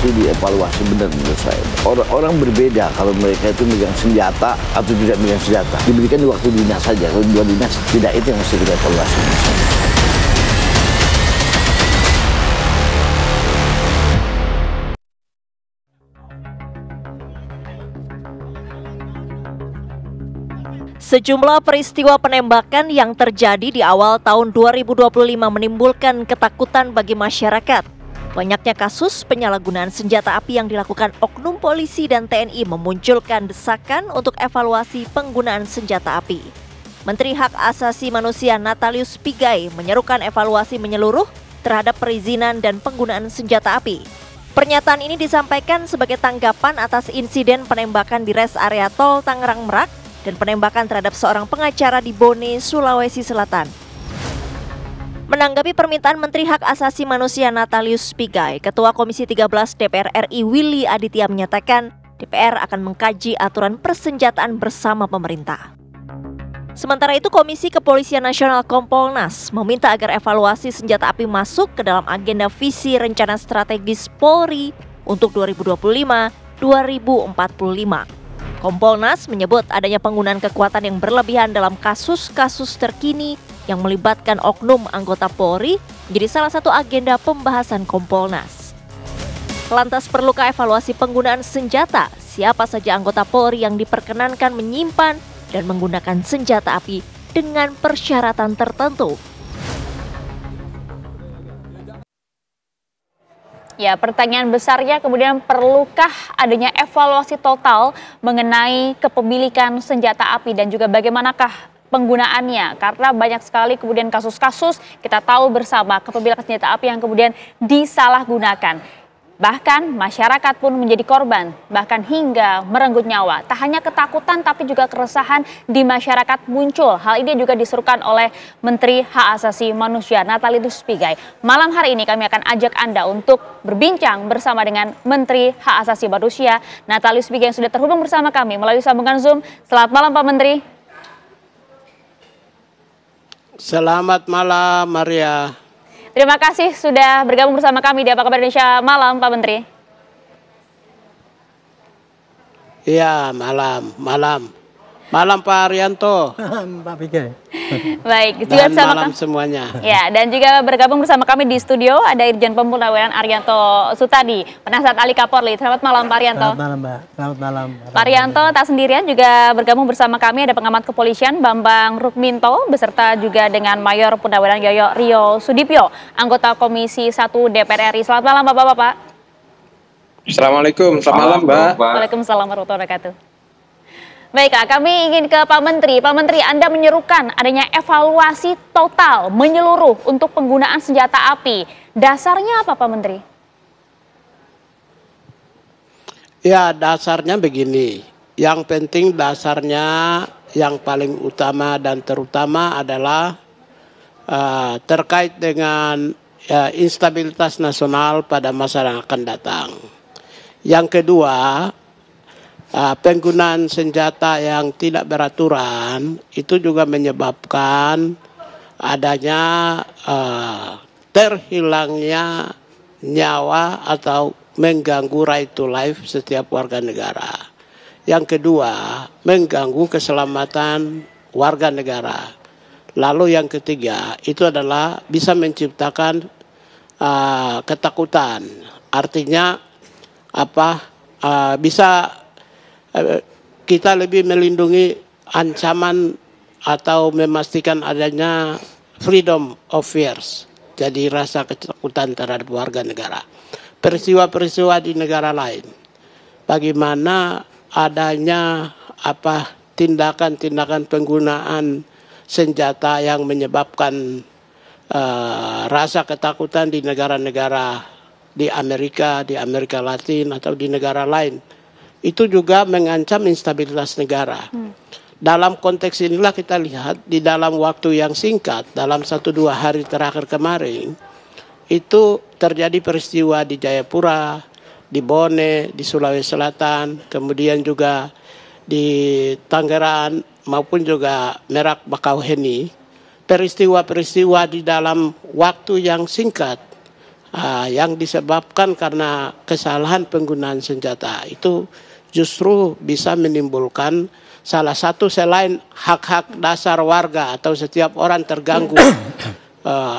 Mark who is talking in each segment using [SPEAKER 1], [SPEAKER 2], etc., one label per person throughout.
[SPEAKER 1] itu dievaluasi benar menurut saya. Orang berbeda kalau mereka itu megang senjata atau tidak megang senjata. Diberikan di waktu dinas saja. Kalau dua dinas tidak, itu yang mesti kita evaluasi.
[SPEAKER 2] Sejumlah peristiwa penembakan yang terjadi di awal tahun 2025 menimbulkan ketakutan bagi masyarakat. Banyaknya kasus penyalahgunaan senjata api yang dilakukan oknum polisi dan TNI memunculkan desakan untuk evaluasi penggunaan senjata api. Menteri Hak Asasi Manusia Natalius Pigai menyerukan evaluasi menyeluruh terhadap perizinan dan penggunaan senjata api. Pernyataan ini disampaikan sebagai tanggapan atas insiden penembakan di res area tol Tangerang Merak dan penembakan terhadap seorang pengacara di Bone, Sulawesi Selatan. Menanggapi permintaan Menteri Hak Asasi Manusia Natalius Pigai, Ketua Komisi 13 DPR RI Willy Aditya menyatakan DPR akan mengkaji aturan persenjataan bersama pemerintah. Sementara itu, Komisi Kepolisian Nasional Kompolnas meminta agar evaluasi senjata api masuk ke dalam agenda visi rencana strategis Polri untuk 2025-2045. Kompolnas menyebut adanya penggunaan kekuatan yang berlebihan dalam kasus-kasus terkini yang melibatkan oknum anggota Polri menjadi salah satu agenda pembahasan Kompolnas. Lantas perlukah evaluasi penggunaan senjata? Siapa saja anggota Polri yang diperkenankan menyimpan dan menggunakan senjata api dengan persyaratan tertentu?
[SPEAKER 3] Ya, pertanyaan besarnya kemudian perlukah adanya evaluasi total mengenai kepemilikan senjata api dan juga bagaimanakah penggunaannya? Karena banyak sekali kemudian kasus-kasus kita tahu bersama kepemilikan senjata api yang kemudian disalahgunakan. Bahkan masyarakat pun menjadi korban, bahkan hingga merenggut nyawa. Tak hanya ketakutan tapi juga keresahan di masyarakat muncul. Hal ini juga diserukan oleh Menteri Hak Asasi Manusia Natalius Pigai. Malam hari ini kami akan ajak Anda untuk berbincang bersama dengan Menteri Hak Asasi Manusia Natalius Pigai yang sudah terhubung bersama kami melalui sambungan Zoom. Selamat malam Pak Menteri.
[SPEAKER 4] Selamat malam Maria.
[SPEAKER 3] Terima kasih sudah bergabung bersama kami di Apa Kabar Indonesia Malam, Pak Menteri.
[SPEAKER 4] Iya, malam Pak Arianto.
[SPEAKER 5] Pak Pigai.
[SPEAKER 3] Baik, juga
[SPEAKER 4] dan
[SPEAKER 3] bersama
[SPEAKER 4] malam semuanya.
[SPEAKER 3] Ya, dan juga bergabung bersama kami di studio ada Irjen Pom Purnaweran Arianto Sutadi, Penasihat Ahli Kapolri. Selamat malam Pak Arianto.
[SPEAKER 5] Selamat malam Mbak. Selamat malam.
[SPEAKER 3] Pak Arianto tak sendirian, juga bergabung bersama kami ada pengamat kepolisian Bambang Rukminto beserta juga dengan Mayor Purnaweran Yoyo Rio Sudipyo, anggota Komisi 1 DPR RI. Selamat malam Bapak-bapak.
[SPEAKER 6] Assalamualaikum, selamat malam Mbak.
[SPEAKER 3] Waalaikumsalam warahmatullahi wabarakatuh. Baiklah, kami ingin ke Pak Menteri. Pak Menteri, Anda menyerukan adanya evaluasi total menyeluruh untuk penggunaan senjata api. Dasarnya apa Pak Menteri?
[SPEAKER 4] Ya, dasarnya begini. Yang penting dasarnya yang paling utama dan terutama adalah terkait dengan instabilitas nasional pada masa yang akan datang. Yang kedua, penggunaan senjata yang tidak beraturan itu juga menyebabkan adanya terhilangnya nyawa atau mengganggu right to life setiap warga negara. Yang kedua, mengganggu keselamatan warga negara. Lalu yang ketiga, itu adalah bisa menciptakan ketakutan. Artinya bisa kita lebih melindungi ancaman atau memastikan adanya freedom of fears. Jadi rasa ketakutan terhadap warga negara. Peristiwa-peristiwa di negara lain. Bagaimana adanya tindakan-tindakan penggunaan senjata yang menyebabkan rasa ketakutan di negara-negara di Amerika Latin atau di negara lain. Itu juga mengancam instabilitas negara. Dalam konteks inilah kita lihat di dalam waktu yang singkat, dalam 1-2 hari terakhir kemarin, itu terjadi peristiwa di Jayapura, di Bone, di Sulawesi Selatan, kemudian juga di Tangerang maupun juga Merak Bakauheni. Peristiwa-peristiwa di dalam waktu yang singkat yang disebabkan karena kesalahan penggunaan senjata itu justru bisa menimbulkan salah satu selain hak-hak dasar warga atau setiap orang terganggu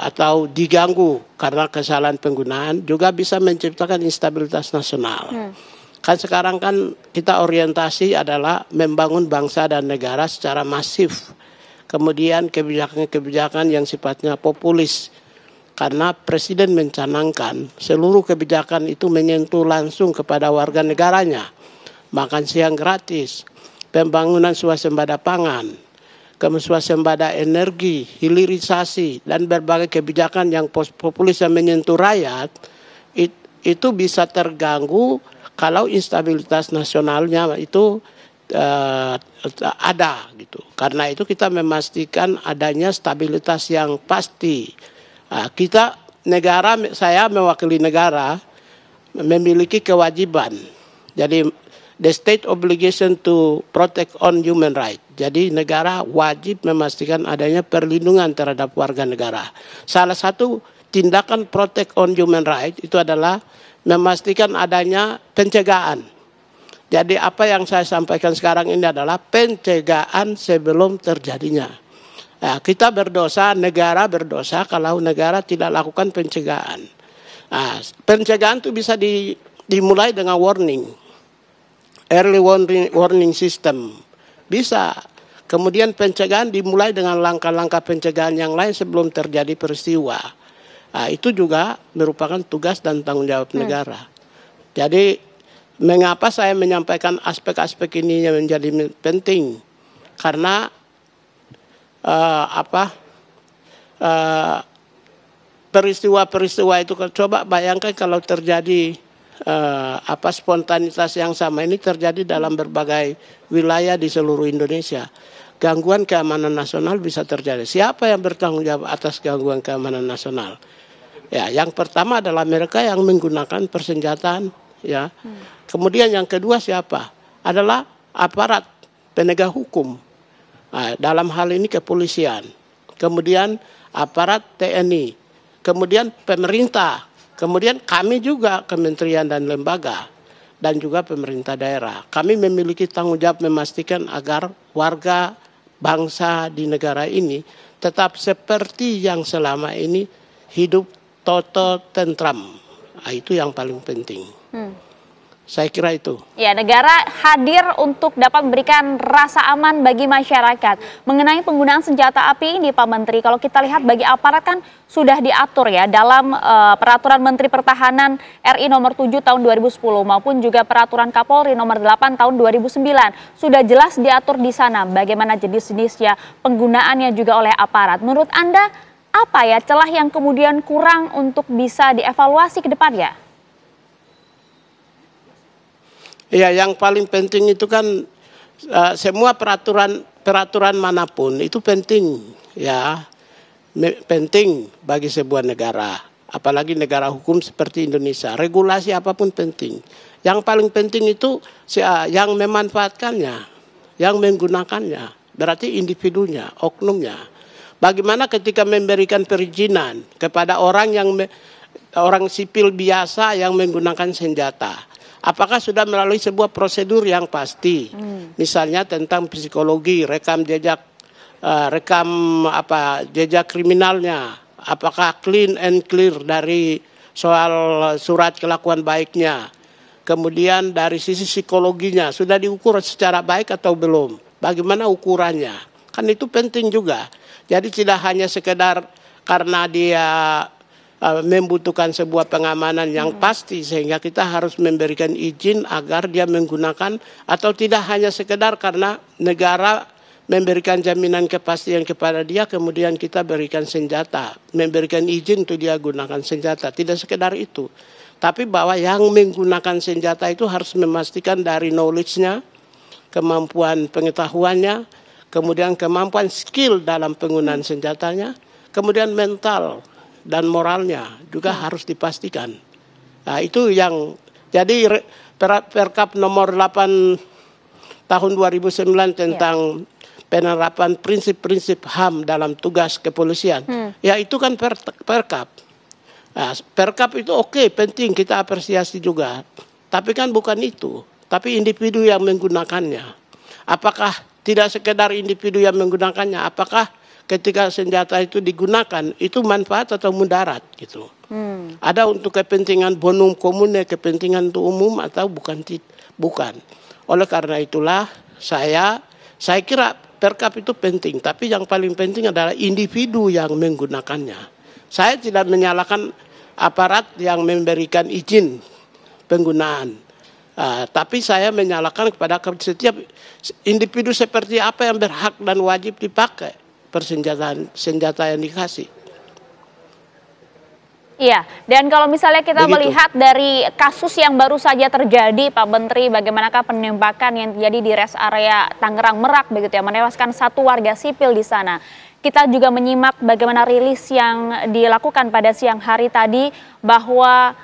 [SPEAKER 4] atau diganggu karena kesalahan penggunaan, juga bisa menciptakan instabilitas nasional. Kan sekarang kan kita orientasi adalah membangun bangsa dan negara secara masif. Kemudian kebijakan-kebijakan yang sifatnya populis. Karena Presiden mencanangkan seluruh kebijakan itu menyentuh langsung kepada warga negaranya. Makan siang gratis, pembangunan swasembada pangan, swasembada energi, hilirisasi, dan berbagai kebijakan yang populis yang menyentuh rakyat, itu bisa terganggu kalau instabilitas nasionalnya itu ada gitu. Karena itu kita memastikan adanya stabilitas yang pasti. Kita negara, saya mewakili negara, memiliki kewajiban. Jadi the state obligation to protect on human right. Jadi negara wajib memastikan adanya perlindungan terhadap warga negara. Salah satu tindakan protect on human right itu adalah memastikan adanya pencegahan. Jadi apa yang saya sampaikan sekarang ini adalah pencegahan sebelum terjadinya. Nah, kita berdosa, negara berdosa kalau negara tidak lakukan pencegahan. Nah, pencegahan itu bisa dimulai dengan warning. Early warning system. Bisa. Kemudian pencegahan dimulai dengan langkah-langkah pencegahan yang lain sebelum terjadi peristiwa. Nah, itu juga merupakan tugas dan tanggung jawab negara. Jadi mengapa saya menyampaikan aspek-aspek ini yang menjadi penting? Karena peristiwa-peristiwa itu, coba bayangkan kalau terjadi spontanitas yang sama ini terjadi dalam berbagai wilayah di seluruh Indonesia. Gangguan keamanan nasional bisa terjadi. Siapa yang bertanggung jawab atas gangguan keamanan nasional? Ya, yang pertama adalah mereka yang menggunakan persenjataan, ya. Kemudian yang kedua siapa? Adalah aparat penegak hukum. Nah, dalam hal ini kepolisian. Kemudian aparat TNI. Kemudian pemerintah. Kemudian kami juga kementerian dan lembaga. Dan juga pemerintah daerah. Kami memiliki tanggung jawab memastikan agar warga bangsa di negara ini tetap seperti yang selama ini hidup toto tentram. Nah, itu yang paling penting. Saya kira itu.
[SPEAKER 3] Ya, negara hadir untuk dapat memberikan rasa aman bagi masyarakat. Mengenai penggunaan senjata api ini Pak Menteri, kalau kita lihat bagi aparat kan sudah diatur ya dalam Peraturan Menteri Pertahanan RI nomor 7 tahun 2010 maupun juga Peraturan Kapolri nomor 8 tahun 2009. Sudah jelas diatur di sana bagaimana jenis-jenisnya, penggunaannya juga oleh aparat. Menurut Anda apa ya celah yang kemudian kurang untuk bisa dievaluasi ke depan ya?
[SPEAKER 4] Ya, yang paling penting itu kan semua peraturan manapun itu penting, ya, penting bagi sebuah negara, apalagi negara hukum seperti Indonesia. Regulasi apapun penting. Yang paling penting itu yang memanfaatkannya, yang menggunakannya, berarti individunya, oknumnya. Bagaimana ketika memberikan perizinan kepada orang sipil biasa yang menggunakan senjata? Apakah sudah melalui sebuah prosedur yang pasti, misalnya tentang psikologi, rekam jejak kriminalnya, apakah clean and clear dari soal surat kelakuan baiknya, kemudian dari sisi psikologinya sudah diukur secara baik atau belum, bagaimana ukurannya, kan itu penting juga. Jadi tidak hanya sekedar karena dia membutuhkan sebuah pengamanan yang pasti sehingga kita harus memberikan izin agar dia menggunakan, atau tidak hanya sekedar karena negara memberikan jaminan kepastian kepada dia kemudian kita berikan senjata, memberikan izin untuk dia gunakan senjata. Tidak sekedar itu, tapi bahwa yang menggunakan senjata itu harus memastikan dari knowledge-nya, kemampuan pengetahuannya, kemudian kemampuan skill dalam penggunaan senjatanya, kemudian mental dan moralnya juga harus dipastikan. Nah, itu yang jadi Perkap nomor 8 tahun 2009 tentang penerapan prinsip-prinsip HAM dalam tugas kepolisian. Ya, itu kan Perkap. Perkap itu oke, penting, kita apresiasi juga. Tapi kan bukan itu. Tapi individu yang menggunakannya. Apakah tidak sekedar individu yang menggunakannya? Apakah ketika senjata itu digunakan, itu manfaat atau mudarat gitu? Ada untuk kepentingan bonum komune, kepentingan untuk umum atau bukan? Bukan. Oleh karena itulah saya kira perkap itu penting. Tapi yang paling penting adalah individu yang menggunakannya. Saya tidak menyalahkan aparat yang memberikan izin penggunaan. Tapi saya menyalahkan kepada setiap individu seperti apa yang berhak dan wajib dipakai senjata yang dikasih.
[SPEAKER 3] Iya, dan kalau misalnya kita melihat dari kasus yang baru saja terjadi, Pak Menteri, bagaimanakah penembakan yang terjadi di rest area Tangerang Merak begitu ya, menewaskan 1 warga sipil di sana. Kita juga menyimak bagaimana rilis yang dilakukan pada siang hari tadi bahwa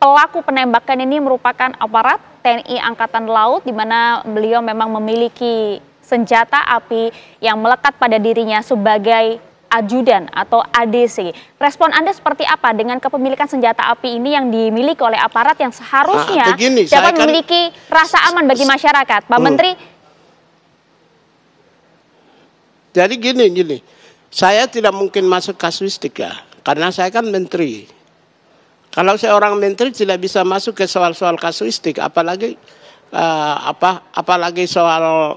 [SPEAKER 3] pelaku penembakan ini merupakan aparat TNI Angkatan Laut, di mana beliau memang memiliki senjata api yang melekat pada dirinya sebagai ajudan atau ADC. Respon Anda seperti apa dengan kepemilikan senjata api ini yang dimiliki oleh aparat yang seharusnya dapat memiliki rasa aman bagi masyarakat, Pak Menteri?
[SPEAKER 4] Jadi gini, saya tidak mungkin masuk kasuistik ya, karena saya kan menteri. Kalau seorang menteri tidak bisa masuk ke soal-soal kasuistik, apalagi soal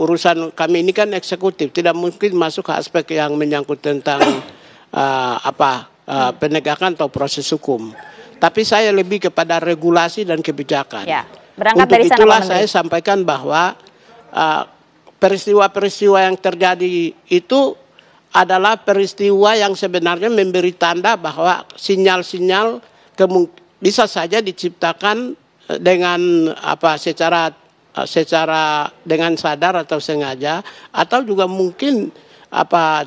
[SPEAKER 4] urusan kami ini kan eksekutif, tidak mungkin masuk ke aspek yang menyangkut tentang penegakan atau proses hukum. Tapi saya lebih kepada regulasi dan kebijakan. Ya, untuk dari itulah saya sampaikan bahwa peristiwa-peristiwa yang terjadi itu adalah peristiwa yang sebenarnya memberi tanda bahwa sinyal-sinyal bisa saja diciptakan dengan secara dengan sadar atau sengaja, atau juga mungkin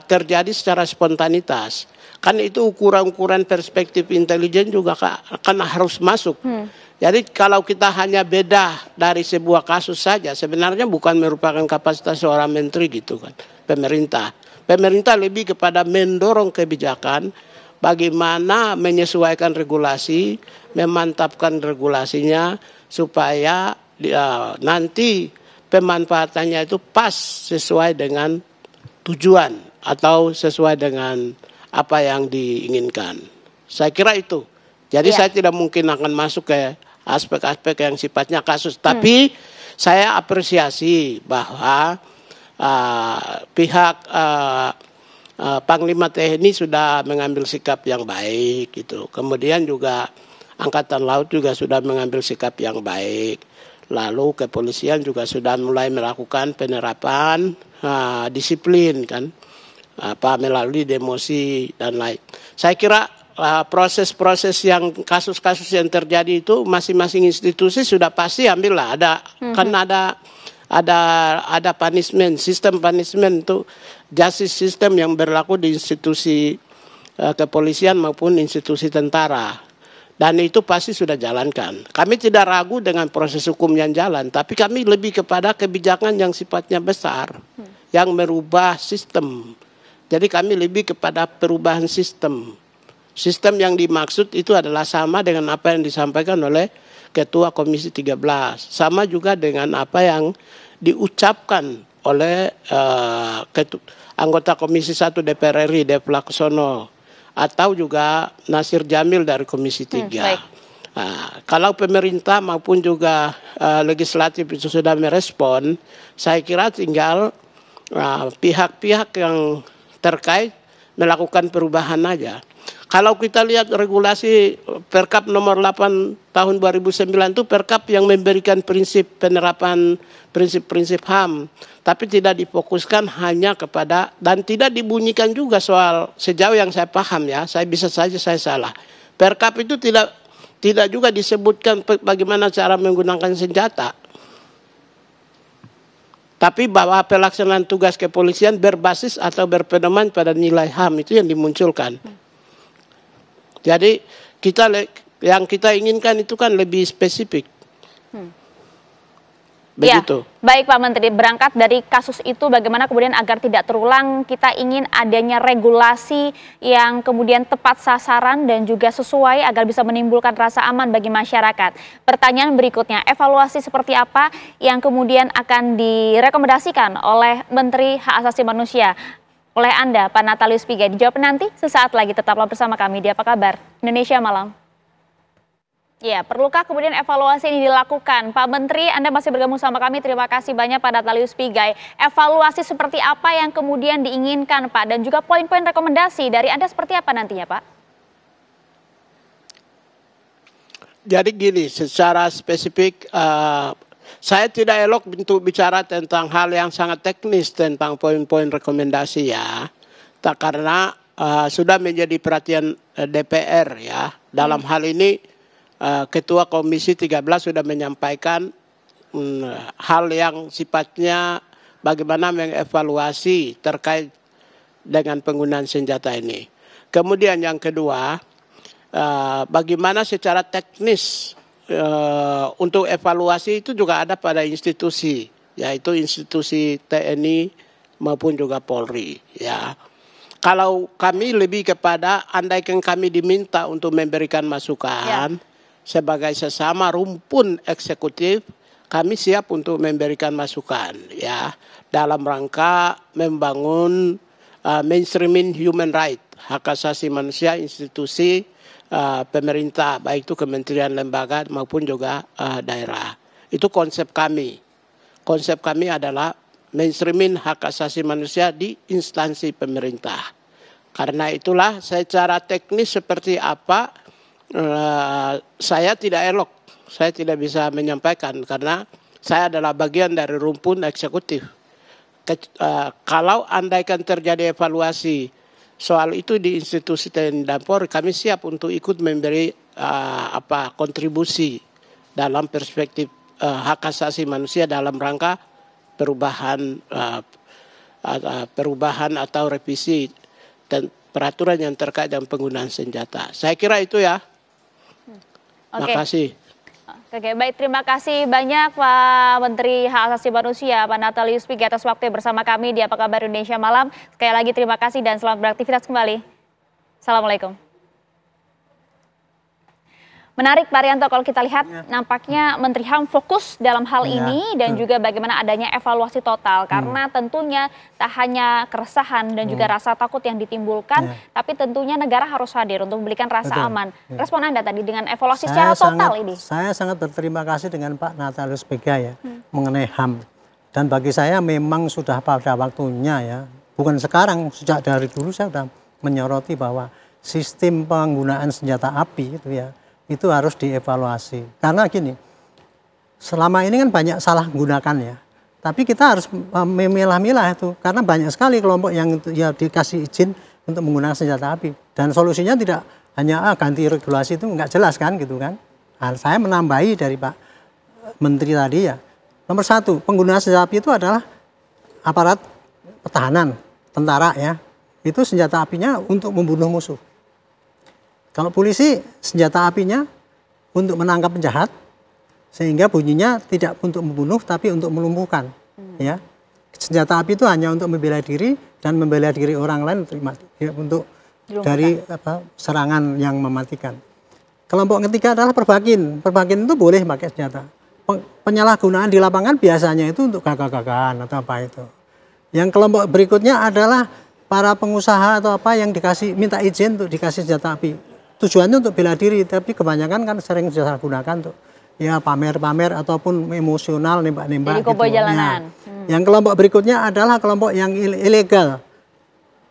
[SPEAKER 4] terjadi secara spontanitas. Kan itu ukuran-ukuran perspektif intelijen juga kan harus masuk. Jadi kalau kita hanya beda dari sebuah kasus saja, sebenarnya bukan merupakan kapasitas seorang menteri gitu kan, pemerintah. Pemerintah lebih kepada mendorong kebijakan, bagaimana menyesuaikan regulasi, memantapkan regulasinya supaya nanti pemanfaatannya itu pas sesuai dengan tujuan atau sesuai dengan apa yang diinginkan. Saya kira itu. Jadi saya tidak mungkin akan masuk ke aspek-aspek yang sifatnya kasus. Tapi saya apresiasi bahwa pihak Panglima TNI sudah mengambil sikap yang baik gitu. Kemudian juga Angkatan Laut juga sudah mengambil sikap yang baik. Lalu kepolisian juga sudah mulai melakukan penerapan disiplin kan, melalui demosi dan lain. Saya kira proses-proses yang kasus-kasus yang terjadi itu masing-masing institusi sudah pasti ambillah kan ada punishment, sistem punishment itu justice system yang berlaku di institusi kepolisian maupun institusi tentara. Dan itu pasti sudah jalankan. Kami tidak ragu dengan proses hukum yang jalan, tapi kami lebih kepada kebijakan yang sifatnya besar, yang merubah sistem. Jadi kami lebih kepada perubahan sistem. Sistem yang dimaksud itu adalah sama dengan apa yang disampaikan oleh Ketua Komisi 13. Sama juga dengan apa yang diucapkan oleh anggota Komisi 1 DPR RI, Dev Laksono, atau juga Nasir Jamil dari Komisi 3. Kalau pemerintah maupun juga legislatif itu sudah merespon, saya kira tinggal pihak-pihak yang terkait melakukan perubahan aja. Kalau kita lihat regulasi Perkap nomor 8 tahun 2009 itu Perkap yang memberikan prinsip penerapan prinsip-prinsip HAM, tapi tidak difokuskan hanya kepada, dan tidak dibunyikan juga soal, sejauh yang saya paham ya, saya bisa saja saya salah. Perkap itu tidak juga disebutkan bagaimana cara menggunakan senjata. Tapi bahwa pelaksanaan tugas kepolisian berbasis atau berpedoman pada nilai HAM itu yang dimunculkan. Jadi yang kita inginkan itu kan lebih spesifik. Begitu.
[SPEAKER 3] Ya, baik Pak Menteri, berangkat dari kasus itu bagaimana kemudian agar tidak terulang, kita ingin adanya regulasi yang kemudian tepat sasaran dan juga sesuai agar bisa menimbulkan rasa aman bagi masyarakat. Pertanyaan berikutnya, evaluasi seperti apa yang kemudian akan direkomendasikan oleh Menteri Hak Asasi Manusia oleh Anda, Pak Natalius Pigai? Dijawab nanti sesaat lagi, tetaplah bersama kami di Apa Kabar Indonesia Malam. Ya, perlukah kemudian evaluasi ini dilakukan? Pak Menteri, Anda masih bergabung sama kami. Terima kasih banyak Pak Natalius Pigai. Evaluasi seperti apa yang kemudian diinginkan Pak? Dan juga poin-poin rekomendasi dari Anda seperti apa nantinya Pak?
[SPEAKER 4] Jadi gini, secara spesifik saya tidak elok untuk bicara tentang hal yang sangat teknis tentang poin-poin rekomendasi ya. Karena sudah menjadi perhatian DPR ya. Dalam hal ini Ketua Komisi 13 sudah menyampaikan hal yang sifatnya bagaimana mengevaluasi terkait dengan penggunaan senjata ini. Kemudian yang kedua, bagaimana secara teknis untuk evaluasi itu juga ada pada institusi, yaitu institusi TNI maupun juga Polri. Ya. Kalau kami lebih kepada andaikan kami diminta untuk memberikan masukan, sebagai sesama rumpun eksekutif, kami siap untuk memberikan masukan ya dalam rangka membangun mainstreaming human right, hak asasi manusia institusi pemerintah, baik itu kementerian, lembaga maupun juga daerah. Itu konsep kami. Konsep kami adalah mainstreaming hak asasi manusia di instansi pemerintah. Karena itulah secara teknis seperti apa saya tidak elok, saya tidak bisa menyampaikan karena saya adalah bagian dari rumpun eksekutif. Kalau andaikan terjadi evaluasi soal itu di institusi TNI dan Polri, kami siap untuk ikut memberi kontribusi dalam perspektif hak asasi manusia dalam rangka perubahan atau revisi dan peraturan yang terkait dengan penggunaan senjata. Saya kira itu ya. Terima kasih.
[SPEAKER 3] Oke, baik, terima kasih banyak Pak Menteri Hak Asasi Manusia, Pak Natalius Pigai atas waktu bersama kami di Apa Kabar Indonesia Malam. Sekali lagi terima kasih dan selamat beraktivitas kembali. Assalamualaikum. Menarik Pak Rianto, kalau kita lihat nampaknya Menteri HAM fokus dalam hal ini dan juga bagaimana adanya evaluasi total. Karena tentunya tak hanya keresahan dan juga rasa takut yang ditimbulkan, tapi tentunya negara harus hadir untuk memberikan rasa aman. Respon Anda tadi dengan evaluasi secara total ini?
[SPEAKER 5] Saya sangat berterima kasih dengan Pak Natalius Pigai ya, mengenai HAM. Dan bagi saya memang sudah pada waktunya ya, bukan sekarang, sejak dari dulu saya sudah menyoroti bahwa sistem penggunaan senjata api itu harus dievaluasi. Karena gini, selama ini kan banyak salah gunakan ya. Tapi kita harus memilah-milah itu. Karena banyak sekali kelompok yang ya dikasih izin untuk menggunakan senjata api. Dan solusinya tidak hanya ganti regulasi itu nggak jelas kan gitu kan. Nah, saya menambahi dari Pak Menteri tadi ya. Nomor satu, penggunaan senjata api itu adalah aparat pertahanan, tentara ya. Itu senjata apinya untuk membunuh musuh. Kalau polisi senjata apinya untuk menangkap penjahat, sehingga bunyinya tidak untuk membunuh tapi untuk melumpuhkan. Ya, senjata api itu hanya untuk membela diri dan membela diri orang lain untuk dari serangan yang mematikan. Kelompok ketiga adalah perbakin. Perbakin itu boleh pakai senjata. Penyalahgunaan di lapangan biasanya itu untuk gagah-gagahan atau apa itu. Yang kelompok berikutnya adalah para pengusaha atau apa yang minta izin untuk dikasih senjata api. Tujuannya untuk bela diri, tapi kebanyakan kan sering disalahgunakan untuk ya pamer-pamer ataupun emosional nembak-nembak.
[SPEAKER 3] Jadi koboi jalanan.
[SPEAKER 5] Yang kelompok berikutnya adalah kelompok yang ilegal.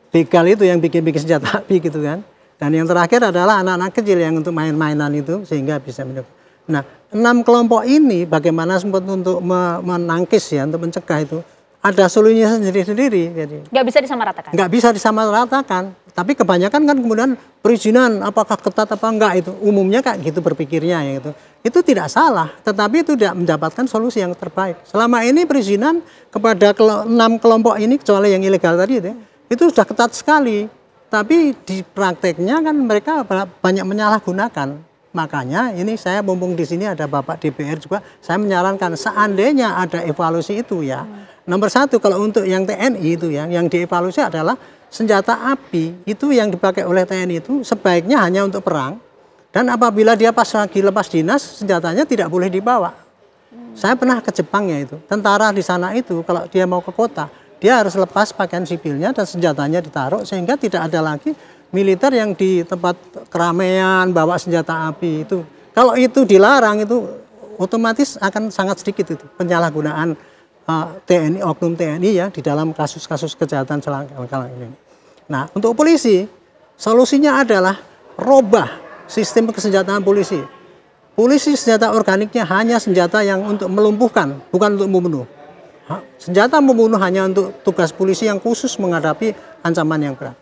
[SPEAKER 5] Begal itu yang bikin-bikin senjata api gitu kan. Dan yang terakhir adalah anak-anak kecil yang untuk main-mainan itu sehingga bisa menembak. Nah, 6 kelompok ini bagaimana sempat untuk menangkis ya, untuk mencegah itu. Ada solusinya sendiri-sendiri.
[SPEAKER 3] Nggak bisa disamaratakan?
[SPEAKER 5] Nggak bisa disamaratakan. Tapi kebanyakan kan kemudian perizinan apakah ketat apa enggak itu. Umumnya kayak gitu berpikirnya ya gitu. Itu tidak salah, tetapi itu tidak mendapatkan solusi yang terbaik. Selama ini perizinan kepada 6 kelompok ini, kecuali yang ilegal tadi itu sudah ketat sekali. Tapi di prakteknya kan mereka banyak menyalahgunakan. Makanya ini saya mumpung di sini ada Bapak DPR juga, saya menyarankan seandainya ada evaluasi itu ya. Nomor satu kalau untuk yang TNI itu ya, yang dievaluasi adalah senjata api itu yang dipakai oleh TNI itu sebaiknya hanya untuk perang. Dan apabila dia pas lagi lepas dinas, senjatanya tidak boleh dibawa. Saya pernah ke Jepang ya itu, tentara di sana itu kalau dia mau ke kota, dia harus lepas pakaian sipilnya dan senjatanya ditaruh sehingga tidak ada lagi militer yang di tempat keramaian bawa senjata api itu. Kalau itu dilarang itu otomatis akan sangat sedikit itu penyalahgunaan TNI, oknum TNI ya di dalam kasus-kasus kejahatan kala ini. Nah, untuk polisi solusinya adalah robah sistem kesenjataan polisi. Polisi senjata organiknya hanya senjata yang untuk melumpuhkan, bukan untuk membunuh. Senjata membunuh hanya untuk tugas polisi yang khusus menghadapi ancaman yang berat.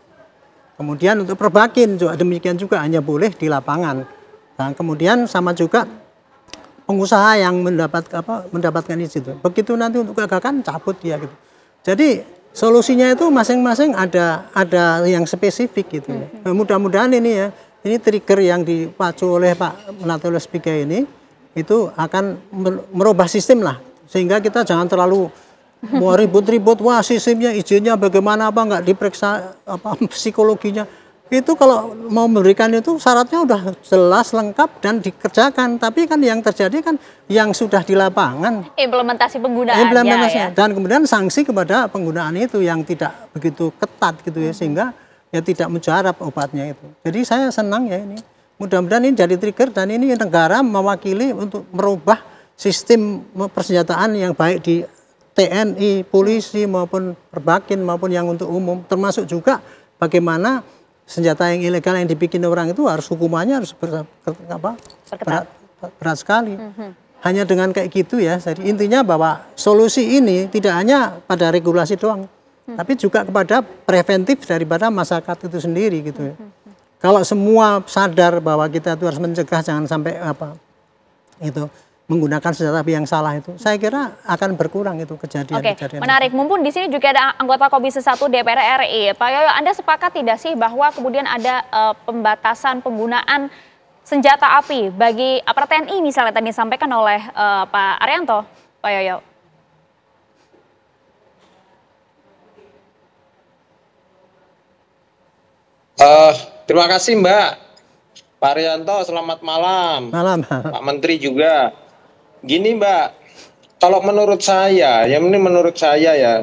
[SPEAKER 5] Kemudian untuk perbakin juga demikian juga hanya boleh di lapangan. Nah, kemudian sama juga pengusaha yang mendapatkan izin. Begitu nanti untuk gagakan cabut dia gitu. Jadi solusinya itu masing-masing ada yang spesifik gitu. Nah, mudah-mudahan ini ya, ini trigger yang dipacu oleh Pak Natalius Pigai ini itu akan merubah sistem lah. Sehingga kita jangan terlalu mau ribut-ribut, wah sistemnya izinnya bagaimana apa nggak diperiksa psikologinya. Itu kalau mau memberikan itu syaratnya udah jelas lengkap dan dikerjakan. Tapi kan yang terjadi kan yang sudah di lapangan.
[SPEAKER 3] Implementasi penggunaannya ya.
[SPEAKER 5] Dan kemudian sanksi kepada penggunaan itu yang tidak begitu ketat gitu ya. Sehingga ya tidak mujarab obatnya itu. Jadi saya senang ya ini. Mudah-mudahan ini jadi trigger dan ini negara mewakili untuk merubah sistem persenjataan yang baik di TNI, polisi maupun perbakin maupun yang untuk umum, termasuk juga bagaimana senjata yang ilegal yang dibikin orang itu harus hukumannya harus berat sekali. Hanya dengan kayak gitu ya. Jadi intinya bahwa solusi ini tidak hanya pada regulasi doang, tapi juga kepada preventif daripada masyarakat itu sendiri gitu ya. Kalau semua sadar bahwa kita itu harus mencegah jangan sampai itu menggunakan senjata api yang salah itu, saya kira akan berkurang itu kejadian-kejadian.
[SPEAKER 3] Oke, menarik. Mumpun di sini juga ada anggota Komisi 1 DPR RI. Pak Yoyo, Anda sepakat tidak sih bahwa kemudian ada pembatasan penggunaan senjata api bagi aparat TNI misalnya tadi disampaikan oleh Pak Arianto, Pak Yoyo?
[SPEAKER 6] Terima kasih Mbak. Pak Arianto, selamat malam.
[SPEAKER 5] Malam.
[SPEAKER 6] Pak Menteri juga. Gini Mbak, kalau menurut saya ya,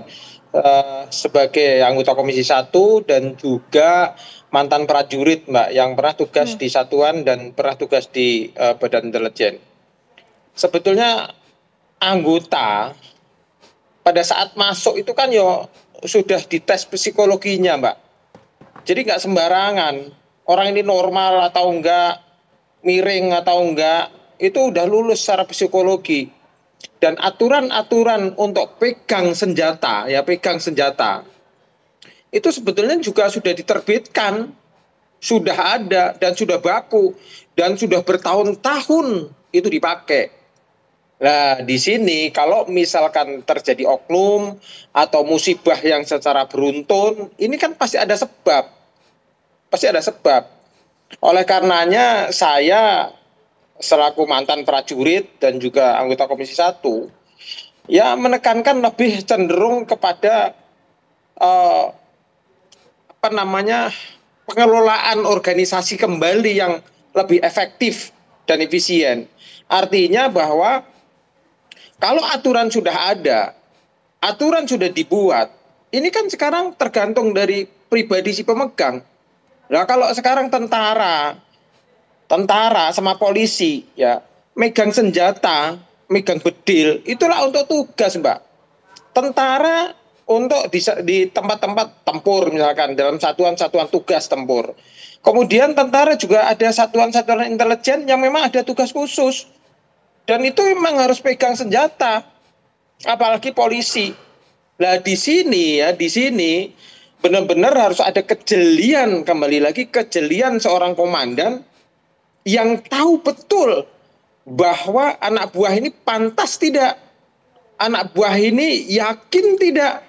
[SPEAKER 6] sebagai anggota Komisi 1 dan juga mantan prajurit Mbak, yang pernah tugas di satuan dan pernah tugas di Badan Intelijen. Sebetulnya anggota pada saat masuk itu kan sudah dites psikologinya Mbak. Jadi nggak sembarangan, orang ini normal atau enggak, miring atau enggak, itu udah lulus secara psikologi. Dan aturan-aturan untuk pegang senjata itu sebetulnya juga sudah diterbitkan, sudah ada dan sudah baku dan sudah bertahun-tahun itu dipakai. Nah, di sini kalau misalkan terjadi oknum atau musibah yang secara beruntun, ini kan pasti ada sebab. Oleh karenanya saya selaku mantan prajurit dan juga anggota Komisi 1 ya menekankan lebih cenderung kepada pengelolaan organisasi kembali yang lebih efektif dan efisien. Artinya bahwa kalau aturan sudah ada, aturan sudah dibuat, ini kan sekarang tergantung dari pribadi si pemegang. Nah, kalau sekarang tentara sama polisi ya megang senjata, megang bedil, itulah untuk tugas Mbak. Tentara untuk di tempat-tempat tempur misalkan dalam satuan-satuan tugas tempur. Kemudian tentara juga ada satuan-satuan intelijen yang memang ada tugas khusus. Dan itu memang harus pegang senjata. Apalagi polisi. Nah, di sini benar-benar harus ada kejelian, kembali lagi kejelian seorang komandan yang tahu betul bahwa anak buah ini pantas tidak, anak buah ini yakin tidak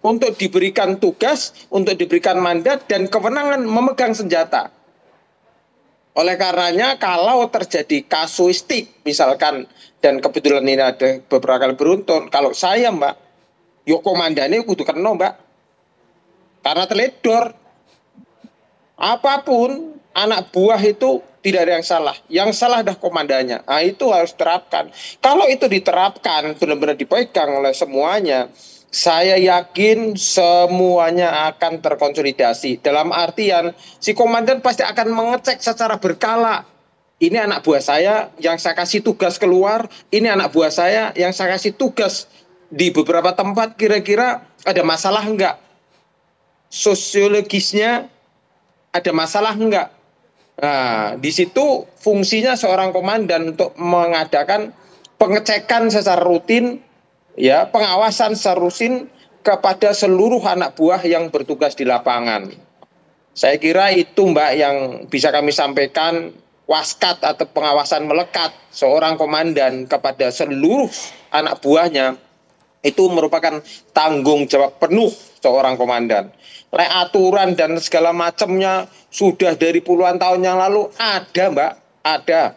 [SPEAKER 6] untuk diberikan tugas, untuk diberikan mandat dan kewenangan memegang senjata. Oleh karenanya kalau terjadi kasuistik misalkan, dan kebetulan ini ada beberapa kali beruntun, kalau saya Mbak, yo komandannya kudu kena Mbak, karena teledor. Apapun anak buah itu tidak ada yang salah adalah komandannya. Nah, itu harus terapkan. Kalau itu diterapkan, benar-benar dipegang oleh semuanya, saya yakin semuanya akan terkonsolidasi. Dalam artian, si komandan pasti akan mengecek secara berkala. Ini anak buah saya yang saya kasih tugas keluar, ini anak buah saya yang saya kasih tugas di beberapa tempat, kira-kira ada masalah enggak? Sosiologisnya ada masalah enggak? Nah, di situ fungsinya seorang komandan untuk mengadakan pengecekan secara rutin, ya, pengawasan secara rutin kepada seluruh anak buah yang bertugas di lapangan. Saya kira itu Mbak yang bisa kami sampaikan, waskat atau pengawasan melekat seorang komandan kepada seluruh anak buahnya itu merupakan tanggung jawab penuh seorang komandan. Aturan dan segala macamnya sudah dari puluhan tahun yang lalu ada Mbak, ada.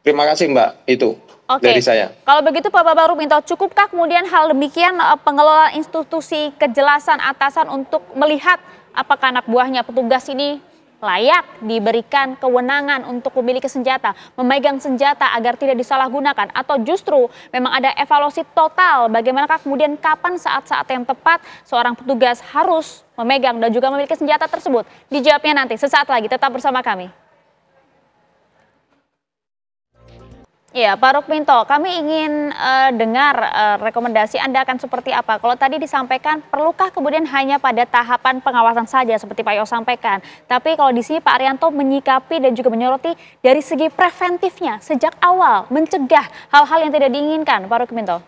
[SPEAKER 6] Terima kasih Mbak, itu dari saya.
[SPEAKER 3] Kalau begitu Pak Rubianto, cukupkah kemudian hal demikian pengelola institusi kejelasan atasan untuk melihat apakah anak buahnya petugas ini layak diberikan kewenangan untuk memiliki senjata, memegang senjata agar tidak disalahgunakan, atau justru memang ada evaluasi total bagaimanakah kemudian kapan saat-saat yang tepat seorang petugas harus memegang dan juga memiliki senjata tersebut? Dijawabnya nanti sesaat lagi, tetap bersama kami. Ya, Pak Rukminto, kami ingin dengar rekomendasi Anda akan seperti apa. Kalau tadi disampaikan, perlukah kemudian hanya pada tahapan pengawasan saja seperti Pak Yo sampaikan. Tapi kalau di sini Pak Arianto menyikapi dan juga menyoroti dari segi preventifnya sejak awal, mencegah hal-hal yang tidak diinginkan, Pak Rukminto.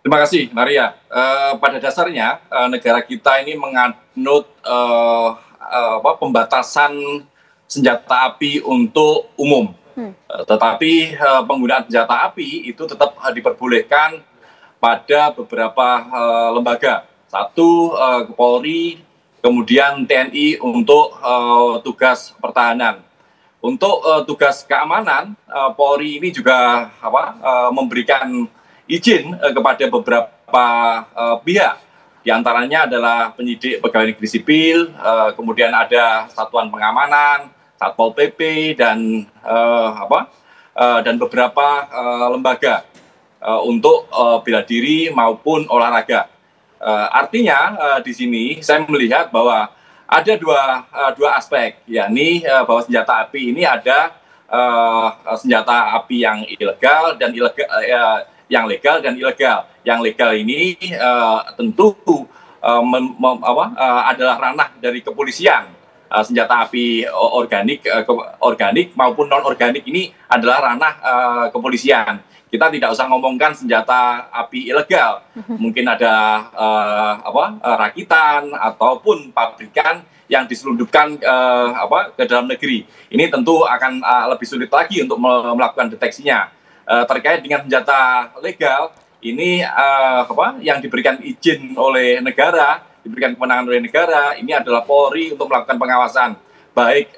[SPEAKER 7] Terima kasih, Maria. Pada dasarnya negara kita ini menganut pembatasan senjata api untuk umum. Tetapi penggunaan senjata api itu tetap diperbolehkan pada beberapa lembaga. Satu, Polri, kemudian TNI untuk tugas pertahanan. Untuk tugas keamanan, Polri ini juga memberikan izin kepada beberapa pihak. Di antaranya adalah penyidik pegawai negeri sipil, kemudian ada satuan pengamanan, Satpol PP dan beberapa lembaga untuk bela diri maupun olahraga. Artinya di sini saya melihat bahwa ada dua aspek, yakni bahwa senjata api ini ada senjata api yang ilegal dan yang legal dan ilegal. Yang legal ini tentu adalah ranah dari kepolisian. Senjata api organik maupun non organik ini adalah ranah kepolisian. Kita tidak usah ngomongkan senjata api ilegal, mungkin ada rakitan ataupun pabrikan yang diselundupkan ke dalam negeri. Ini tentu akan lebih sulit lagi untuk melakukan deteksinya. Terkait dengan senjata legal, ini yang diberikan izin oleh negara, diberikan kewenangan oleh negara, ini adalah Polri untuk melakukan pengawasan, baik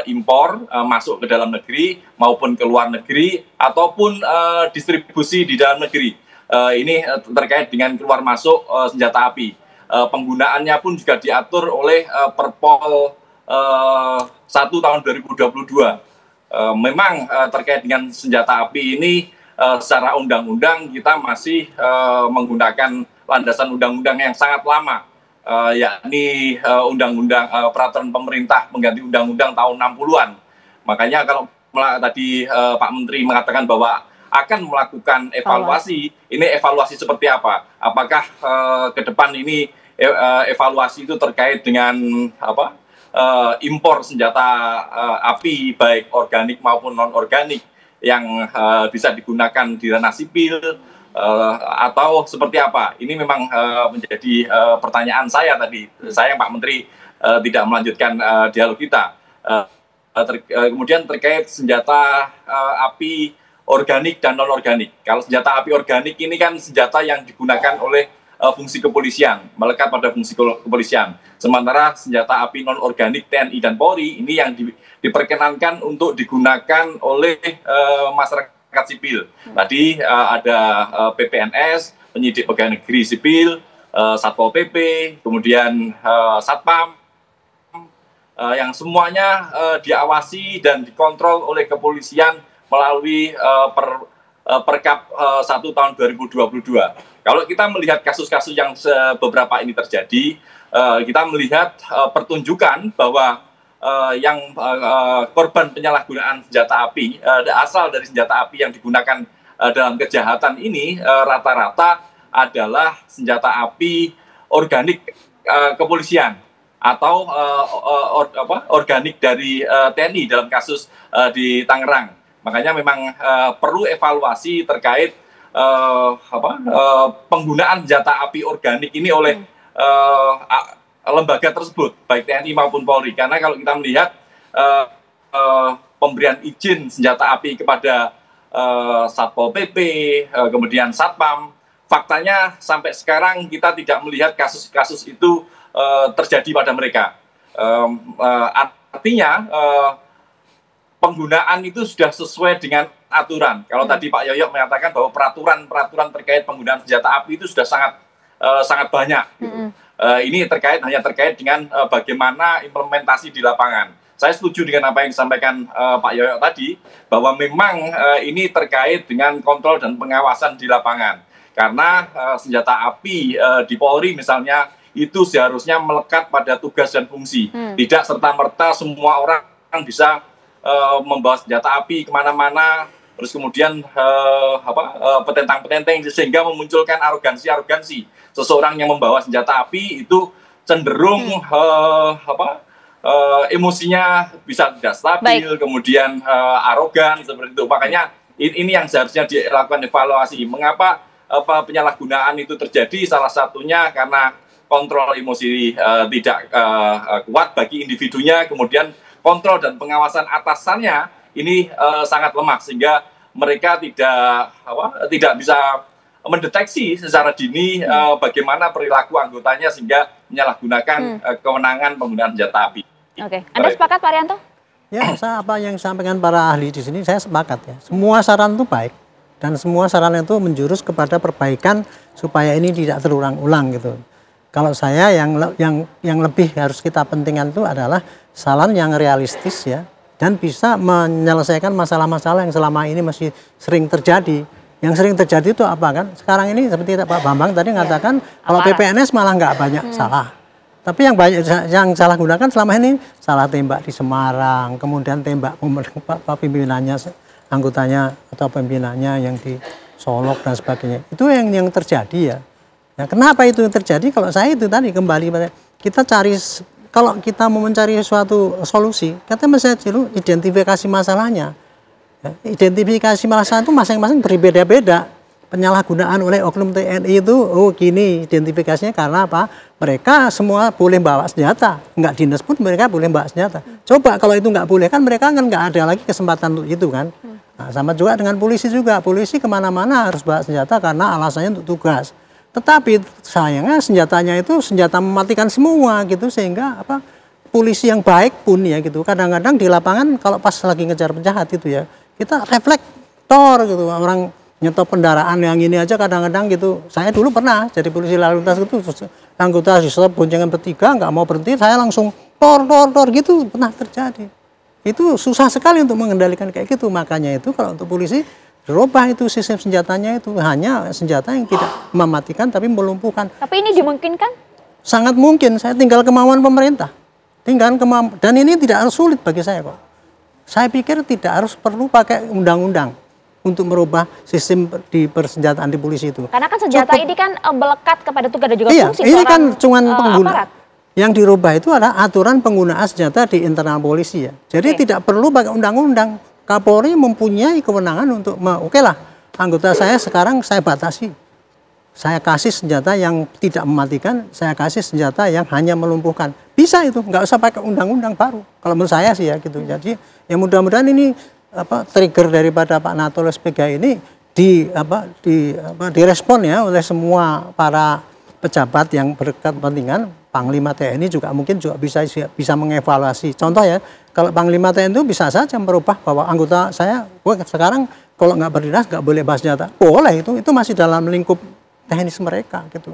[SPEAKER 7] impor masuk ke dalam negeri maupun ke luar negeri, ataupun distribusi di dalam negeri. Ini terkait dengan keluar masuk senjata api. Penggunaannya pun juga diatur oleh Perpol 1 tahun 2022. Memang terkait dengan senjata api ini secara undang-undang kita masih menggunakan landasan undang-undang yang sangat lama. Yakni undang-undang peraturan pemerintah mengganti undang-undang tahun 60-an. Makanya kalau tadi Pak Menteri mengatakan bahwa akan melakukan evaluasi, ini evaluasi seperti apa? Apakah ke depan ini evaluasi itu terkait dengan impor senjata api baik organik maupun non organik yang bisa digunakan di ranah sipil, atau seperti apa? Ini memang menjadi pertanyaan saya tadi. Saya Pak Menteri tidak melanjutkan dialog kita. Kemudian terkait senjata api organik dan non organik. Kalau senjata api organik ini kan senjata yang digunakan oleh fungsi kepolisian, melekat pada fungsi kepolisian. Sementara senjata api non-organik TNI dan Polri ini yang diperkenankan untuk digunakan oleh masyarakat sipil. Tadi ada PPNS, penyidik pegawai negeri sipil, Satpol PP, kemudian Satpam, yang semuanya diawasi dan dikontrol oleh kepolisian melalui Perkap 1 tahun 2022. Kalau kita melihat kasus-kasus yang beberapa ini terjadi, kita melihat pertunjukan bahwa yang korban penyalahgunaan senjata api, asal dari senjata api yang digunakan dalam kejahatan ini rata-rata adalah senjata api organik kepolisian atau organik dari TNI dalam kasus di Tangerang. Makanya memang perlu evaluasi terkait penggunaan senjata api organik ini oleh lembaga tersebut, baik TNI maupun Polri. Karena kalau kita melihat pemberian izin senjata api kepada Satpol PP, kemudian Satpam, faktanya sampai sekarang kita tidak melihat kasus-kasus itu terjadi pada mereka. Artinya penggunaan itu sudah sesuai dengan aturan. Kalau tadi Pak Yoyok menyatakan bahwa peraturan terkait penggunaan senjata api itu sudah sangat banyak. Gitu. Ini hanya terkait dengan bagaimana implementasi di lapangan. Saya setuju dengan apa yang disampaikan Pak Yoyok tadi, bahwa memang ini terkait dengan kontrol dan pengawasan di lapangan. Karena senjata api di Polri misalnya itu seharusnya melekat pada tugas dan fungsi. Tidak serta-merta semua orang bisa membawa senjata api kemana-mana, terus kemudian petentang-petenteng sehingga memunculkan arogansi. Seseorang yang membawa senjata api itu cenderung emosinya bisa tidak stabil, kemudian arogan seperti itu. Makanya ini yang seharusnya dilakukan evaluasi. Mengapa penyalahgunaan itu terjadi? Salah satunya karena kontrol emosi tidak kuat bagi individunya, kemudian kontrol dan pengawasan atasannya ini sangat lemah sehingga mereka tidak bisa mendeteksi secara dini bagaimana perilaku anggotanya sehingga menyalahgunakan kewenangan penggunaan senjata api.
[SPEAKER 3] Oke, Anda sepakat Pak Arianto?
[SPEAKER 5] Ya, apa yang disampaikan para ahli di sini saya sepakat ya. Semua saran itu baik dan semua saran itu menjurus kepada perbaikan supaya ini tidak terulang-ulang gitu. Kalau saya yang lebih harus kita pentingkan itu adalah saran yang realistis ya dan bisa menyelesaikan masalah-masalah yang selama ini masih sering terjadi. Yang sering terjadi itu apa kan? Sekarang ini seperti Pak Bambang tadi mengatakan kalau PPNS malah nggak banyak salah. Tapi yang salah gunakan selama ini salah tembak di Semarang, kemudian tembak pimpinannya, anggotanya atau pimpinannya yang di Solok dan sebagainya. Itu yang terjadi ya. Nah, kenapa itu yang terjadi? Kalau saya itu tadi kembali kita cari, kalau kita mau mencari suatu solusi, kita mesti dulu identifikasi masalahnya. Ya, identifikasi masalah itu masing-masing berbeda-beda. Penyalahgunaan oleh oknum TNI itu, gini identifikasinya karena apa? Mereka semua boleh bawa senjata, nggak dinas pun mereka boleh bawa senjata. Coba kalau itu nggak boleh kan mereka kan nggak ada lagi kesempatan untuk itu kan. Nah, sama juga dengan polisi juga, polisi kemana-mana harus bawa senjata karena alasannya untuk tugas. Tetapi sayangnya senjatanya itu senjata mematikan semua gitu sehingga polisi yang baik pun ya gitu kadang-kadang di lapangan kalau pas lagi ngejar penjahat itu ya kita reflektor gitu, orang nyetop kendaraan yang ini aja kadang-kadang gitu. Saya dulu pernah jadi polisi lalu lintas itu anggota di stop boncengan bertiga nggak mau berhenti, saya langsung tor gitu pernah terjadi. Itu susah sekali untuk mengendalikan kayak gitu. Makanya itu kalau untuk polisi dirubah itu sistem senjatanya itu hanya senjata yang tidak mematikan tapi melumpuhkan.
[SPEAKER 3] Tapi ini dimungkinkan?
[SPEAKER 5] Sangat mungkin. Saya tinggal kemauan pemerintah. Dan ini tidak harus sulit bagi saya kok. Saya pikir tidak harus perlu pakai undang-undang untuk merubah sistem di persenjataan di polisi itu.
[SPEAKER 3] Karena kan senjata ini kan melekat kepada tugas dan juga fungsi
[SPEAKER 5] ini kan cuman pengguna.
[SPEAKER 3] Aparat.
[SPEAKER 5] Yang dirubah itu adalah aturan penggunaan senjata di internal polisi ya. Jadi tidak perlu pakai undang-undang. Kapolri mempunyai kewenangan untuk lah anggota saya sekarang saya batasi. Saya kasih senjata yang tidak mematikan, saya kasih senjata yang hanya melumpuhkan. Bisa itu, nggak usah pakai undang-undang baru. Kalau menurut saya sih ya gitu. Jadi ya mudah-mudahan ini trigger daripada Pak Natolus PG ini direspon ya oleh semua para pejabat yang berkepentingan, Panglima TNI juga mungkin juga bisa mengevaluasi. Contoh ya, kalau Panglima TNI itu bisa saja merubah bahwa anggota saya, sekarang kalau nggak berdinas nggak boleh bawa senjata. Boleh, itu masih dalam lingkup teknis mereka gitu.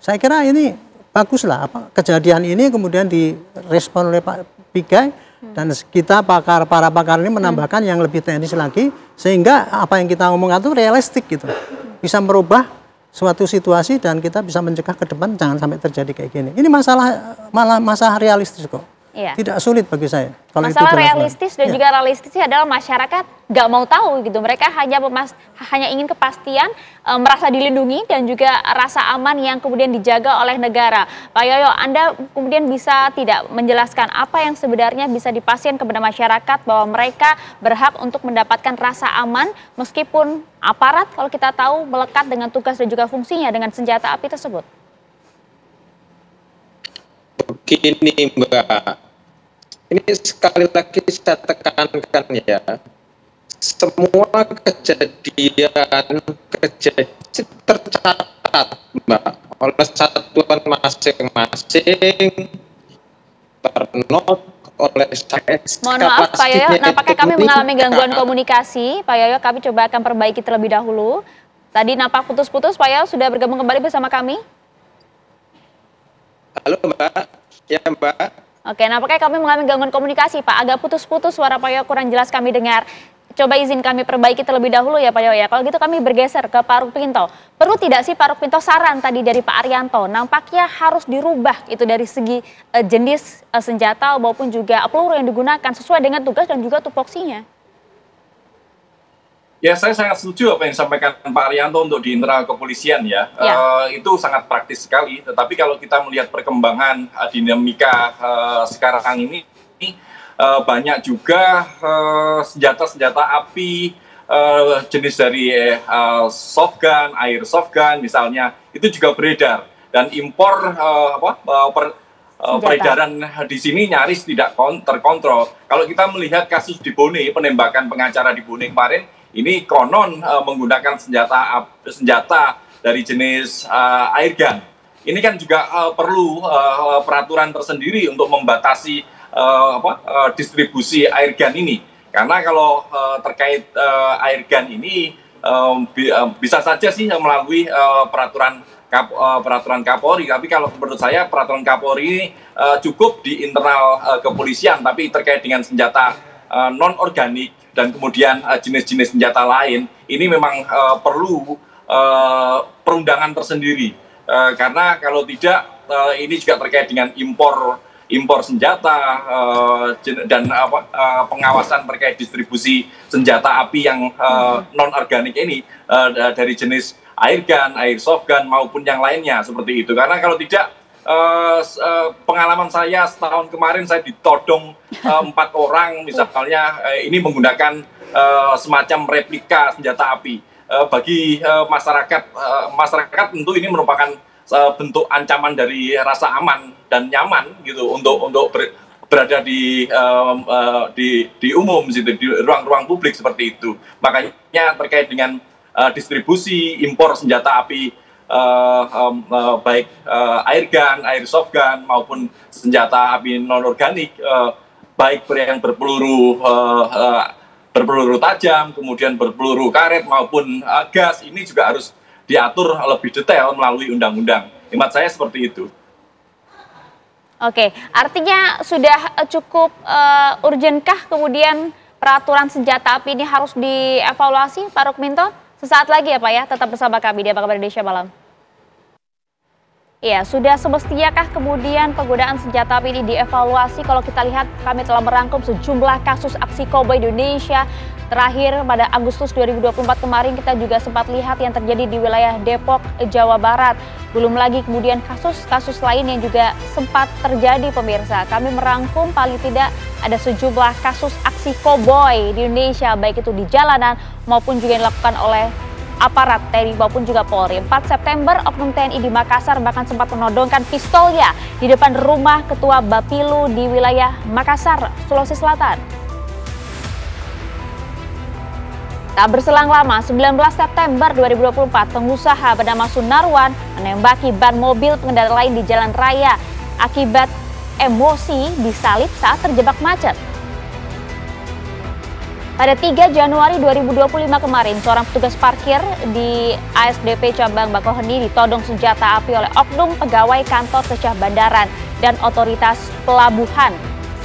[SPEAKER 5] Saya kira ini baguslah kejadian ini kemudian direspon oleh Pak Pigai dan kita para pakar ini menambahkan yang lebih teknis lagi sehingga apa yang kita ngomong itu realistik gitu. Bisa merubah suatu situasi dan kita bisa mencegah ke depan jangan sampai terjadi kayak gini. Ini masalah realistis kok.
[SPEAKER 3] Iya.
[SPEAKER 5] Tidak sulit bagi saya. Kalau
[SPEAKER 3] masalah
[SPEAKER 5] itu
[SPEAKER 3] realistis dan juga realistis adalah masyarakat nggak mau tahu gitu. Mereka hanya ingin kepastian, merasa dilindungi dan juga rasa aman yang kemudian dijaga oleh negara. Pak Yoyo, Anda kemudian bisa tidak menjelaskan apa yang sebenarnya bisa dipastikan kepada masyarakat bahwa mereka berhak untuk mendapatkan rasa aman meskipun aparat kalau kita tahu melekat dengan tugas dan juga fungsinya dengan senjata api tersebut?
[SPEAKER 6] Begini Mbak, ini sekali lagi saya tekankan ya, semua kejadian tercatat Mbak oleh satuan masing-masing, ternot oleh saya.
[SPEAKER 3] Mohon maaf Pak Yoyo, nampaknya kami mengalami gangguan komunikasi. Pak Yoyo, kami coba akan perbaiki terlebih dahulu. Tadi nampak putus-putus, Pak Yoyo sudah bergabung kembali bersama kami.
[SPEAKER 6] Halo Mbak, ya Mbak.
[SPEAKER 3] Oke, nampaknya kami mengalami gangguan komunikasi Pak, agak putus-putus suara Pak Yoyo, kurang jelas kami dengar. Coba izin kami perbaiki terlebih dahulu ya Pak Yoyo ya. Kalau gitu kami bergeser ke Pak Rukminto. Perlu tidak sih Pak Rukminto saran tadi dari Pak Arianto, nampaknya harus dirubah itu dari segi jenis senjata maupun juga peluru yang digunakan sesuai dengan tugas dan juga tupoksinya.
[SPEAKER 7] Ya, saya sangat setuju apa yang disampaikan Pak Arianto untuk di internal kepolisian ya. Itu sangat praktis sekali. Tetapi kalau kita melihat perkembangan dinamika sekarang ini, banyak juga senjata-senjata api jenis dari soft gun, airsoft gun misalnya, itu juga beredar. Dan impor peredaran di sini nyaris tidak terkontrol. Kalau kita melihat kasus di Bone, penembakan pengacara di Bone kemarin, ini konon menggunakan senjata dari jenis airgun. Ini kan juga perlu peraturan tersendiri untuk membatasi distribusi airgun ini. Karena kalau terkait airgun ini bisa saja sih melalui peraturan Kapolri. Tapi kalau menurut saya peraturan Kapolri ini cukup di internal kepolisian, tapi terkait dengan senjata non organik dan kemudian jenis-jenis senjata lain, ini memang perlu perundangan tersendiri. Karena kalau tidak, ini juga terkait dengan impor senjata dan pengawasan terkait distribusi senjata api yang non organik ini dari jenis airgun, airsoft gun maupun yang lainnya seperti itu. Karena kalau tidak, pengalaman saya setahun kemarin saya ditodong 4 orang misalnya, ini menggunakan semacam replika senjata api. Bagi masyarakat tentu ini merupakan bentuk ancaman dari rasa aman dan nyaman gitu untuk berada di umum gitu, di ruang-ruang publik seperti itu. Makanya terkait dengan distribusi impor senjata api baik airgun, airsoft gun maupun senjata api non organik, baik yang berpeluru tajam, kemudian berpeluru karet maupun gas, ini juga harus diatur lebih detail melalui undang-undang. Hemat saya seperti itu.
[SPEAKER 3] Oke, artinya sudah cukup urgenkah kemudian peraturan senjata api ini harus dievaluasi, Pak Rukminto? Sesaat lagi ya Pak ya, tetap bersama kami di Apa Kabar Indonesia Malam. Ya, sudah semestinyakah kemudian penggunaan senjata api ini dievaluasi? Kalau kita lihat, kami telah merangkum sejumlah kasus aksi koboi di Indonesia. Terakhir pada Agustus 2024 kemarin kita juga sempat lihat yang terjadi di wilayah Depok, Jawa Barat. Belum lagi kemudian kasus-kasus lain yang juga sempat terjadi pemirsa. Kami merangkum paling tidak ada sejumlah kasus aksi koboi di Indonesia, baik itu di jalanan maupun juga yang dilakukan oleh aparat TNI maupun juga Polri. 4 September, oknum TNI di Makassar bahkan sempat menodongkan pistolnya di depan rumah Ketua Bapilu di wilayah Makassar, Sulawesi Selatan. Tak berselang lama, 19 September 2024, pengusaha bernama Sunarwan menembaki ban mobil pengendara lain di jalan raya akibat emosi disalip saat terjebak macet. Pada 3 Januari 2025 kemarin, seorang petugas parkir di ASDP Cabang Bakauheni ditodong senjata api oleh oknum pegawai kantor Syah Bandaran dan otoritas pelabuhan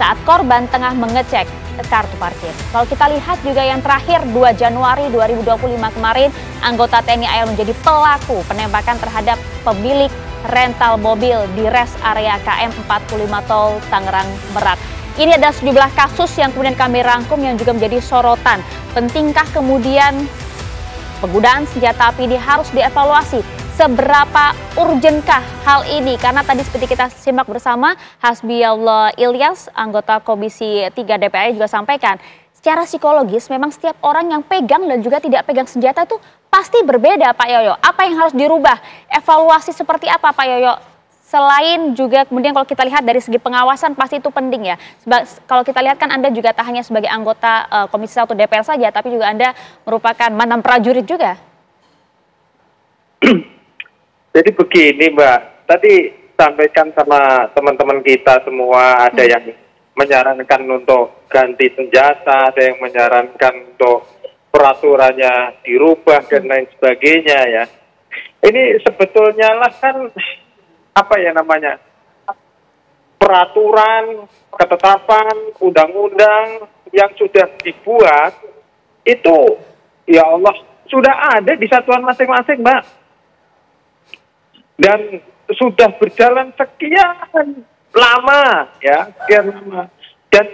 [SPEAKER 3] saat korban tengah mengecek kartu parkir. Kalau kita lihat juga yang terakhir 2 Januari 2025 kemarin, anggota TNI AL menjadi pelaku penembakan terhadap pemilik rental mobil di rest area KM 45 Tol Tangerang Merak. Ini adalah sejumlah kasus yang kemudian kami rangkum yang juga menjadi sorotan. Pentingkah kemudian penggunaan senjata api ini harus dievaluasi? Seberapa urgenkah hal ini? Karena tadi seperti kita simak bersama, Hasbiallah Ilyas, anggota Komisi 3 DPR juga sampaikan, secara psikologis memang setiap orang yang pegang dan juga tidak pegang senjata itu pasti berbeda, Pak Yoyo. Apa yang harus dirubah? Evaluasi seperti apa, Pak Yoyo? Selain juga kemudian kalau kita lihat dari segi pengawasan pasti itu penting ya. Kalau kita lihat kan Anda juga tak hanya sebagai anggota Komisi 1 DPR saja, tapi juga Anda merupakan mantan prajurit juga.
[SPEAKER 8] Jadi begini Mbak, tadi sampaikan sama teman-teman kita semua, ada yang menyarankan untuk ganti senjata, ada yang menyarankan untuk peraturannya dirubah dan lain sebagainya ya. Ini sebetulnya lah kan apa ya namanya, peraturan, ketetapan, undang-undang yang sudah dibuat itu ya Allah sudah ada di satuan masing-masing Mbak. Dan sudah berjalan sekian lama ya, sekian lama. Dan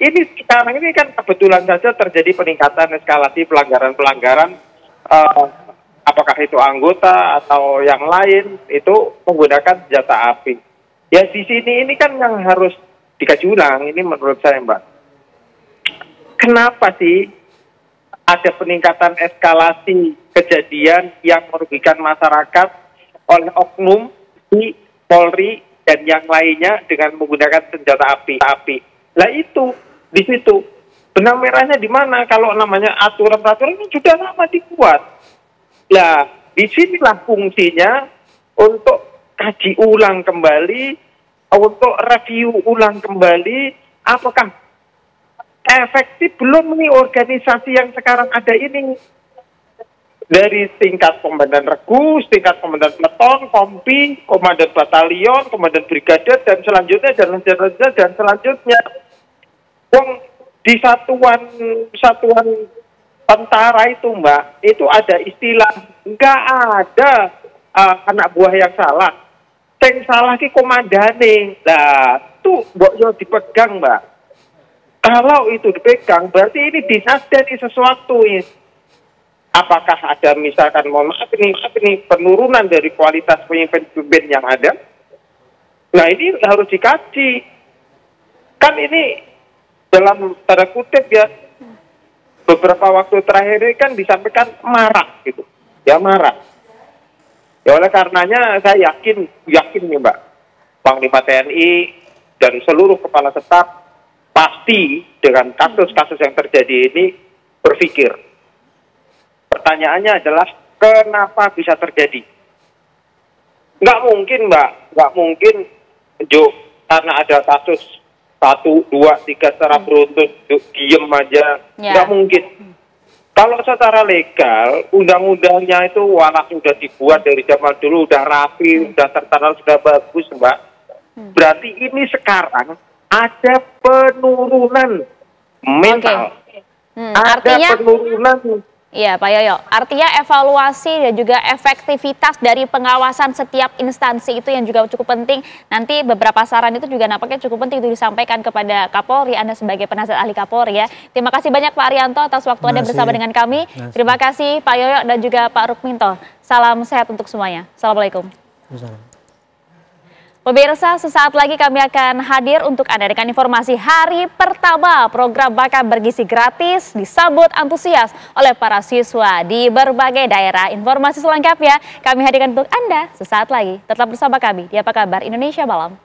[SPEAKER 8] ini sekarang ini kan kebetulan saja terjadi peningkatan eskalasi pelanggaran-pelanggaran, apakah itu anggota atau yang lain itu menggunakan senjata api. Ya di sini ini kan yang harus dikaji ulang, ini menurut saya Mbak. Kenapa sih ada peningkatan eskalasi kejadian yang merugikan masyarakat oleh oknum di Polri dan yang lainnya dengan menggunakan senjata api. Lah itu di situ benang merahnya di mana? Kalau namanya aturan-aturan ini sudah lama dibuat. Lah disinilah fungsinya untuk kaji ulang kembali, untuk review ulang kembali, apakah efektif belum nih organisasi yang sekarang ada ini. Dari tingkat komandan regu, tingkat komandan peleton, kompi, komandan batalion, komandan brigade, dan selanjutnya, dan selanjutnya. Wong di satuan tentara itu Mbak, itu ada istilah, nggak ada anak buah yang salah. Yang salah ki komandane. Nah, itu mbok dipegang Mbak. Kalau itu dipegang, berarti ini dinasdani sesuatu ini. Apakah ada misalkan mohon maaf ini penurunan dari kualitas pemimpin yang ada? Nah ini harus dikaji. Kan ini dalam tanda kutip ya, beberapa waktu terakhir ini kan disampaikan marak gitu, ya marak. Ya oleh karenanya saya yakin nih Mbak, Panglima TNI dan seluruh kepala staf pasti dengan kasus-kasus yang terjadi ini berpikir. Pertanyaannya adalah kenapa bisa terjadi? Nggak mungkin Mbak, nggak mungkin Jo, karena ada kasus 1, 2, 3 secara beruntun diem aja, nggak mungkin. Kalau secara legal, undang-undangnya itu walau sudah dibuat dari zaman dulu, udah rapi, udah tertata, sudah bagus Mbak. Berarti ini sekarang ada penurunan mental, ada penurunan.
[SPEAKER 3] Iya Pak Yoyo, artinya evaluasi dan juga efektivitas dari pengawasan setiap instansi itu yang juga cukup penting. Nanti beberapa saran itu juga nampaknya cukup penting itu disampaikan kepada Kapolri, Anda sebagai penasihat ahli Kapolri ya. Terima kasih banyak Pak Arianto atas waktu Anda bersama dengan kami. Terima kasih Pak Yoyo dan juga Pak Rukminto. Salam sehat untuk semuanya. Assalamualaikum. Pemirsa, sesaat lagi kami akan hadir untuk Anda dengan informasi hari pertama program Bakat Bergizi gratis disambut antusias oleh para siswa di berbagai daerah. Informasi selengkapnya kami hadirkan untuk Anda sesaat lagi. Tetap bersama kami di Apa Kabar Indonesia Malam.